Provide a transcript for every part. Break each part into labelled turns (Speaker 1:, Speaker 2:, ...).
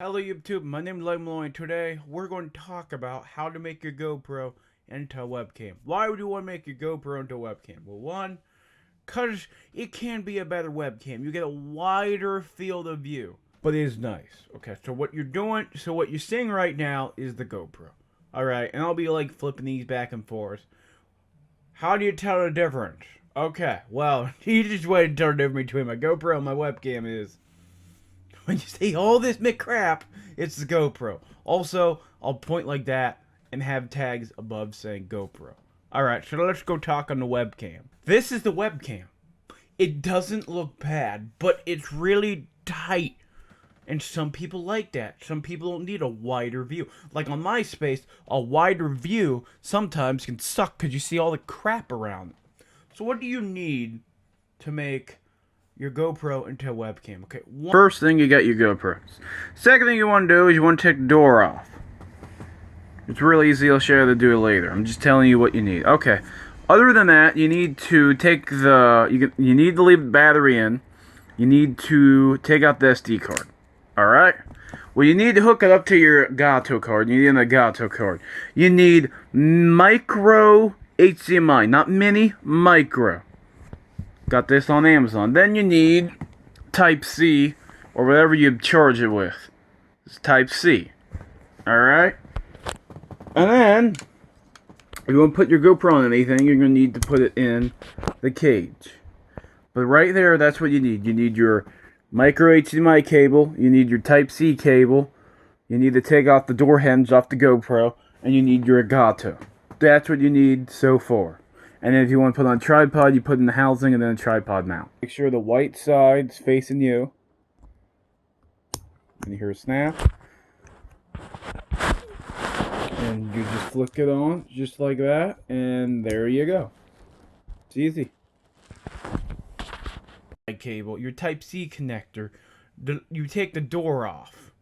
Speaker 1: Hello YouTube, my name is Maloy, and today we're going to talk about how to make your GoPro into a webcam. Why would you want to make your GoPro into a webcam? Well, one, because it can be a better webcam. You get a wider field of view, but it is nice. Okay, so what you're seeing right now is the GoPro. Alright, and I'll be like flipping these back and forth. How do you tell the difference? Okay, well, the easiest way to tell the difference between my GoPro and my webcam is when you see all this crap, it's the GoPro. Also, I'll point like that and have tags above saying GoPro. Alright, so let's go talk on the webcam. This is the webcam. It doesn't look bad, but it's really tight. And some people like that. Some people don't need a wider view. Like on my space, a wider view sometimes can suck because you see all the crap around it. So what do you need to make your GoPro into a webcam? Okay, first thing, you got your GoPro. Second thing you want to do is you want to take the door off. It's really easy. I'll show you how to do it later. I'm just telling you what you need. Okay. Other than that, you need to take the you need to leave the battery in. You need to take out the SD card. All right. Well, you need to hook it up to your Gato card. You need a Gato card. You need micro HDMI, not mini, micro. Got this on Amazon. Then you need Type-C, or whatever you charge it with. It's Type-C. Alright? And then, if you want to put your GoPro on anything, you're going to need to put it in the cage. But right there, that's what you need. You need your micro HDMI cable. You need your Type-C cable. You need to take off the door hinge off the GoPro. And you need your Elgato. That's what you need so far. And then if you want to put on a tripod, you put in the housing and then a tripod mount. Make sure the white side's facing you. And you hear a snap. And you just flick it on, just like that. And there you go. It's easy. Cable, your Type-C connector. You take the door off.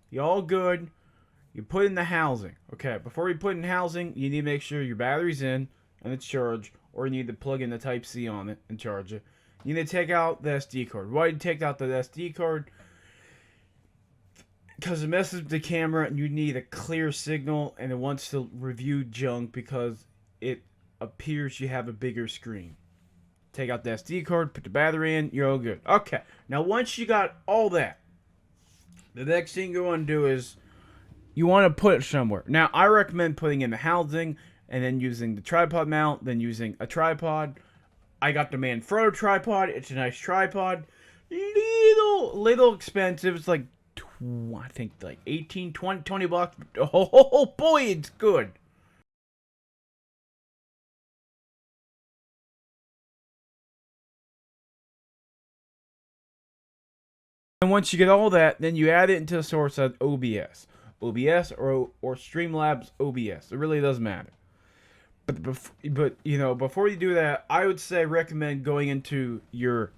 Speaker 1: You all good. You put in the housing. Okay, before you put in housing, you need to make sure your battery's in and it's charged, or you need to plug in the Type-C on it and charge it. You need to take out the SD card. Why do you take out the SD card? Because it messes with the camera and you need a clear signal, and it wants to review junk because it appears you have a bigger screen. Take out the SD card, put the battery in, you're all good. Okay, now once you got all that, the next thing you want to do is you want to put it somewhere. Now, I recommend putting in the housing and then using the tripod mount, then using a tripod. I got the Manfrotto tripod. It's a nice tripod. Little expensive. It's like, I think like 18, 20 bucks. Oh boy, it's good. And once you get all that, then you add it into the source of OBS. OBS or Streamlabs OBS. It really doesn't matter. But you know, before you do that, I would say recommend going into your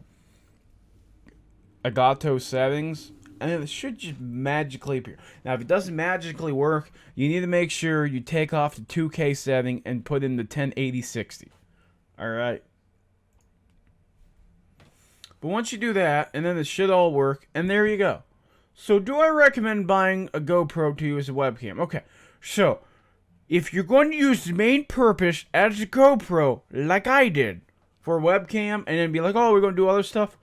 Speaker 1: Elgato settings, and it should just magically appear. Now, if it doesn't magically work, you need to make sure you take off the 2K setting and put in the 1080-60. Alright? But once you do that, and then it should all work, and there you go. So, do I recommend buying a GoPro to use a webcam? Okay, so if you're going to use the main purpose as a GoPro, like I did, for a webcam, and then be like, oh, we're going to do other stuff,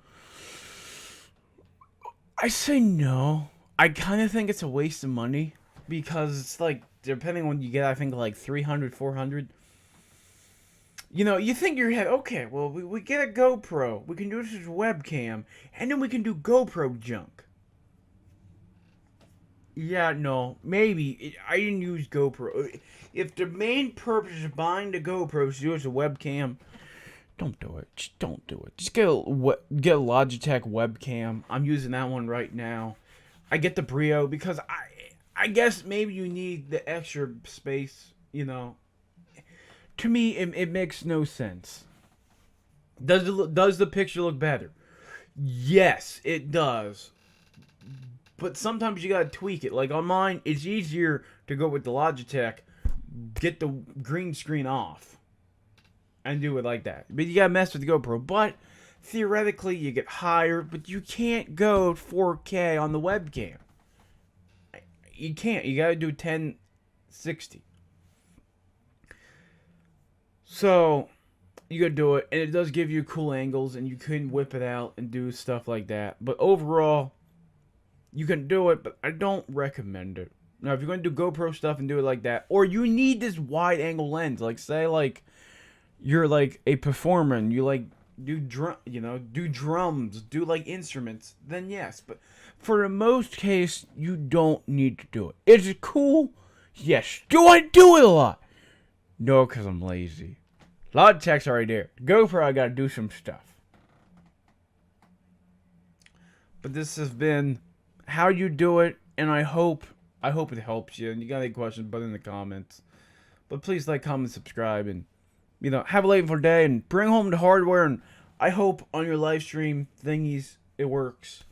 Speaker 1: I say no. I kind of think it's a waste of money, because it's like, depending on what you get, I think like 300, 400. You know, you think in your head, okay, well, we get a GoPro, we can do this as a webcam, and then we can do GoPro junk. Yeah, no, maybe. I didn't use GoPro. If the main purpose of buying the GoPro is to do it as a webcam, don't do it. Just don't do it. Just get a Logitech WebCam. I'm using that one right now. I get the Brio because I guess maybe you need the extra space, you know. To me, it makes no sense. Does the picture look better? Yes, it does. But sometimes you gotta tweak it. Like on mine, it's easier to go with the Logitech, get the green screen off, and do it like that. But you gotta mess with the GoPro. But theoretically, you get higher, but you can't go 4K on the webcam. you can't. You gotta do 1060. So you gotta do it, and it does give you cool angles, and you can whip it out and do stuff like that. But overall, you can do it, but I don't recommend it. Now, if you're gonna do GoPro stuff and do it like that, or you need this wide angle lens, like say like you're like a performer and you like do drums, do like instruments, then yes. But for the most case, you don't need to do it. Is it cool? Yes. Do I do it a lot? No, because I'm lazy. Logitech's already there. GoPro, I gotta do some stuff. But this has been how you do it, and I hope it helps you. And you got any questions, put in the comments. But please like, comment, subscribe, and have a late day and bring home the hardware. And I hope on your live stream thingies it works.